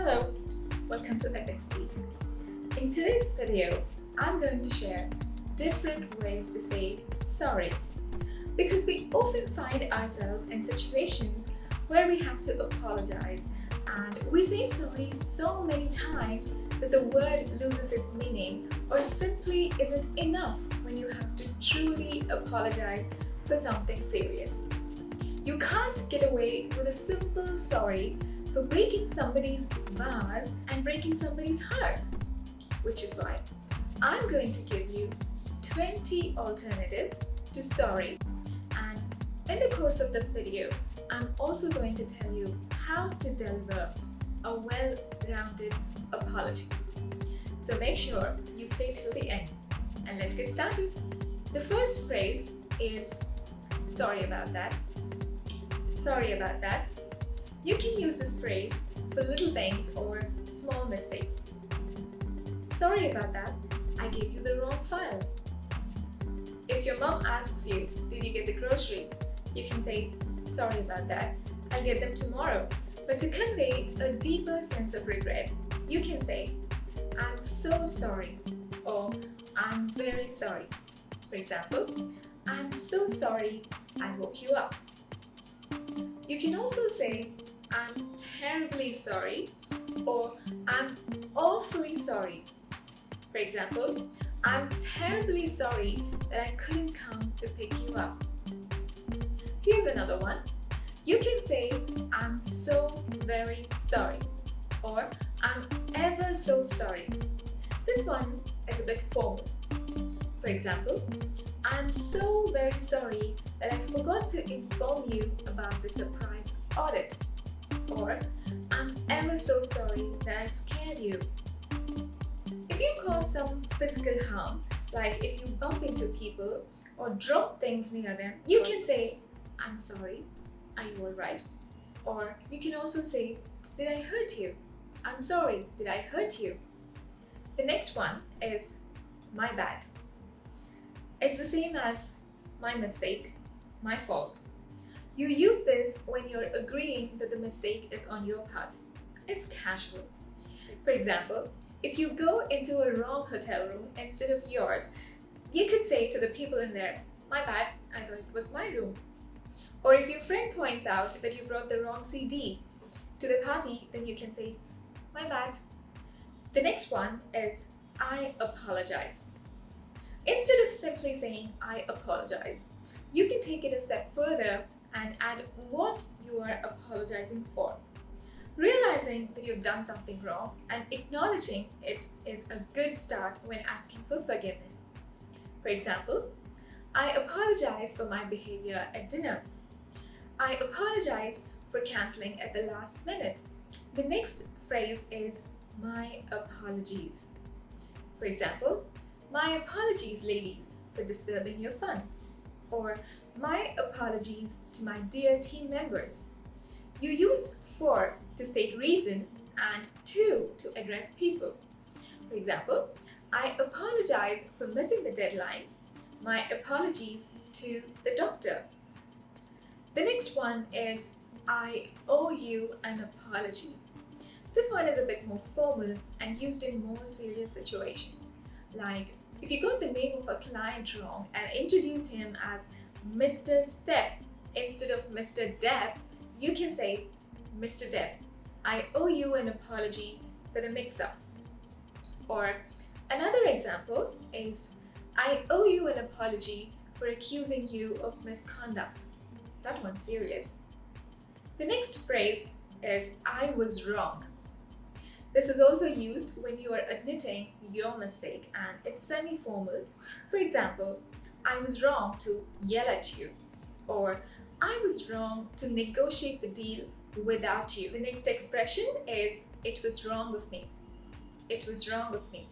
Hello, welcome to Epic Speak. In today's video, I'm going to share different ways to say sorry because we often find ourselves in situations where we have to apologize and we say sorry so many times that the word loses its meaning or simply isn't enough when you have to truly apologize for something serious. You can't get away with a simple sorry for breaking somebody's vase and breaking somebody's heart, which is why I'm going to give you 20 alternatives to sorry. And in the course of this video, I'm also going to tell you how to deliver a well-rounded apology. So make sure you stay till the end and let's get started. The first phrase is sorry about that. Sorry about that. You can use this phrase for little things or small mistakes. Sorry about that, I gave you the wrong file. If your mom asks you, did you get the groceries? You can say, sorry about that, I'll get them tomorrow. But to convey a deeper sense of regret, you can say, I'm so sorry, or I'm very sorry. For example, I'm so sorry I woke you up. You can also say, I'm terribly sorry, or I'm awfully sorry. For example, I'm terribly sorry that I couldn't come to pick you up. Here's another one. You can say, I'm so very sorry, or I'm ever so sorry. This one is a bit formal. For example, I'm so very sorry that I forgot to inform you about the surprise audit. Or, I'm ever so sorry that I scared you. If you cause some physical harm, like if you bump into people or drop things near them, you can say, I'm sorry, are you alright? Or you can also say, did I hurt you? I'm sorry, did I hurt you? The next one is, my bad. It's the same as my mistake, my fault. You use this when you're agreeing that the mistake is on your part. It's casual. For example, if you go into a wrong hotel room instead of yours, you could say to the people in there, my bad, I thought it was my room. Or if your friend points out that you brought the wrong CD to the party, then you can say, my bad. The next one is, I apologize. Instead of simply saying, I apologize, you can take it a step further and add what you are apologizing for. Realizing that you've done something wrong and acknowledging it is a good start when asking for forgiveness. For example, I apologize for my behavior at dinner. I apologize for canceling at the last minute. The next phrase is my apologies. For example, my apologies, ladies, for disturbing your fun. Or my apologies to my dear team members. You use for to state reason and to address people. For example, I apologize for missing the deadline. My apologies to the doctor. The next one is I owe you an apology. This one is a bit more formal and used in more serious situations. Like if you got the name of a client wrong and introduced him as Mr. Step instead of Mr. Depp, you can say, Mr. Depp, I owe you an apology for the mix-up. Or another example is, I owe you an apology for accusing you of misconduct. That one's serious. The next phrase is, I was wrong. This is also used when you are admitting your mistake and it's semi-formal. For example, I was wrong to yell at you, or I was wrong to negotiate the deal without you. The next expression is, it was wrong of me. It was wrong of me.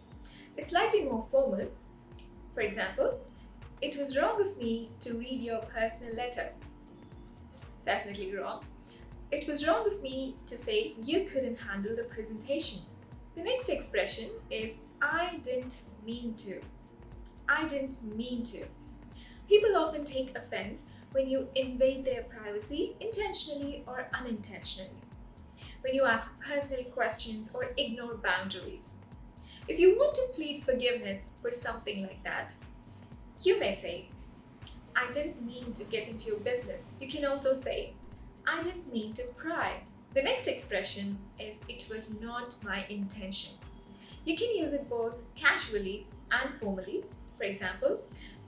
It's slightly more formal. For example, it was wrong of me to read your personal letter. Definitely wrong. It was wrong of me to say you couldn't handle the presentation. The next expression is, I didn't mean to. I didn't mean to. People often take offense when you invade their privacy intentionally or unintentionally. when you ask personal questions or ignore boundaries. If you want to plead forgiveness for something like that, you may say, I didn't mean to get into your business. You can also say, I didn't mean to pry. The next expression is, it was not my intention. You can use it both casually and formally. For example,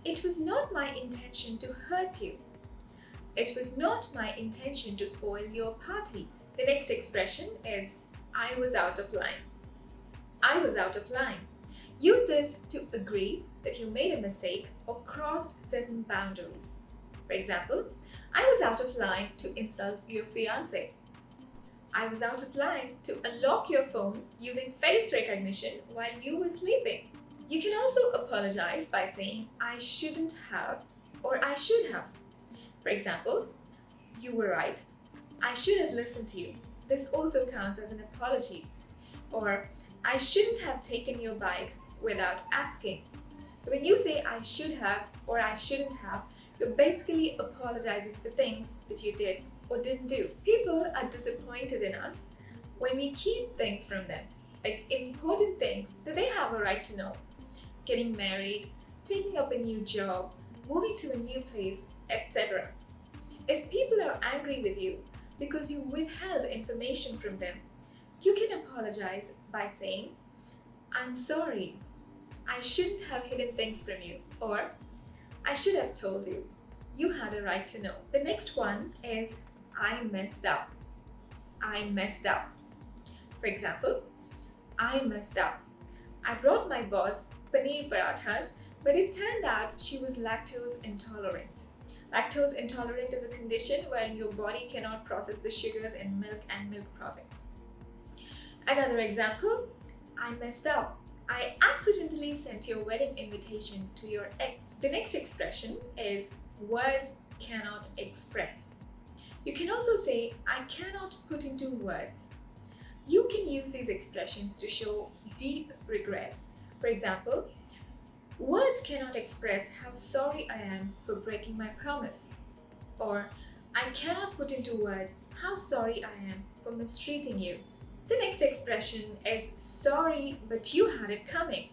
it was not my intention to hurt you. It was not my intention to spoil your party. The next expression is, I was out of line. I was out of line. Use this to agree that you made a mistake or crossed certain boundaries. For example, I was out of line to insult your fiance. I was out of line to unlock your phone using face recognition while you were sleeping. You can also apologize by saying, I shouldn't have or I should have. For example, you were right. I should have listened to you. This also counts as an apology. Or, I shouldn't have taken your bike without asking. So when you say I should have or I shouldn't have, you're basically apologizing for things that you did or didn't do. People are disappointed in us when we keep things from them, like important things that they have a right to know. Getting married, taking up a new job, moving to a new place, etc. If people are angry with you because you withheld information from them, you can apologize by saying, I'm sorry, I shouldn't have hidden things from you, or I should have told you. You had a right to know. The next one is, I messed up. I messed up. For example, I messed up. I brought my boss paneer parathas, but it turned out she was lactose intolerant. Lactose intolerant is a condition where your body cannot process the sugars in milk and milk products. Another example, I messed up. I accidentally sent your wedding invitation to your ex. The next expression is, words cannot express. You can also say, I cannot put into words. You can use these expressions to show deep regret. For example, words cannot express how sorry I am for breaking my promise. Or, I cannot put into words how sorry I am for mistreating you. The next expression is, sorry, but you had it coming.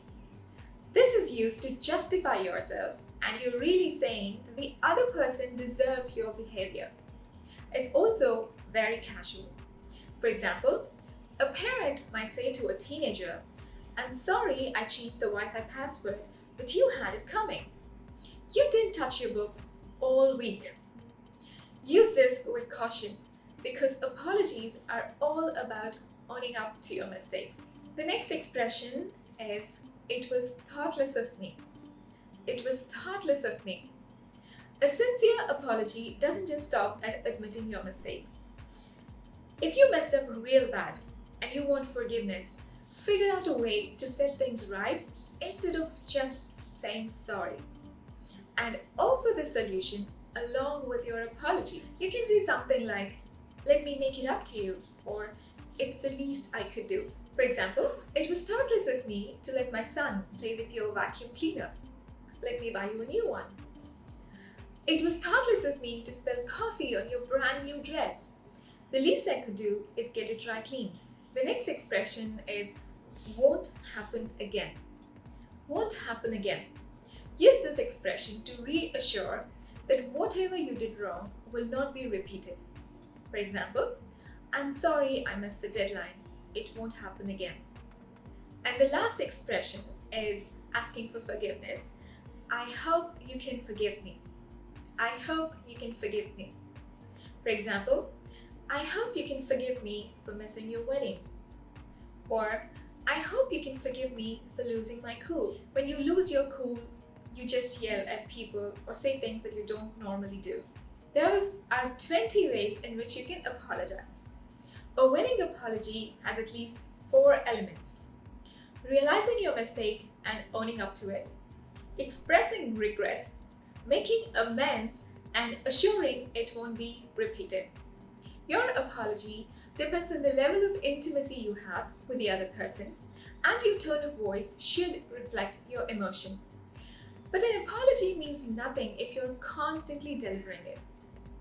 This is used to justify yourself, and you're really saying that the other person deserved your behavior. It's also very casual. For example, a parent might say to a teenager, I'm sorry I changed the Wi-Fi password, but you had it coming. You didn't touch your books all week. Use this with caution, because apologies are all about owning up to your mistakes. The next expression is, it was thoughtless of me. It was thoughtless of me. A sincere apology doesn't just stop at admitting your mistake. If you messed up real bad and you want forgiveness, figure out a way to set things right instead of just saying sorry. And offer the solution along with your apology. You can say something like, let me make it up to you, or it's the least I could do. For example, it was thoughtless of me to let my son play with your vacuum cleaner. Let me buy you a new one. It was thoughtless of me to spill coffee on your brand new dress. The least I could do is get it dry cleaned. The next expression is, won't happen again. Won't happen again. Use this expression to reassure that whatever you did wrong will not be repeated. For example, I'm sorry I missed the deadline. It won't happen again. And the last expression is asking for forgiveness. I hope you can forgive me. I hope you can forgive me. For example, I hope you can forgive me for missing your wedding. Or, I hope you can forgive me for losing my cool. When you lose your cool, you just yell at people or say things that you don't normally do. Those are 20 ways in which you can apologize. A winning apology has at least 4 elements: realizing your mistake and owning up to it, expressing regret, making amends, and assuring it won't be repeated. Your apology depends on the level of intimacy you have with the other person, and your tone of voice should reflect your emotion. But an apology means nothing if you're constantly delivering it,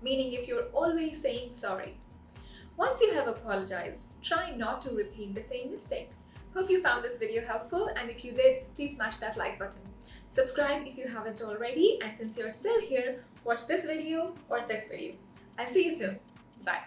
meaning if you're always saying sorry. Once you have apologized, try not to repeat the same mistake. Hope you found this video helpful, and if you did, please smash that like button. Subscribe if you haven't already, and since you're still here, watch this video or this video. I'll see you soon. Bye.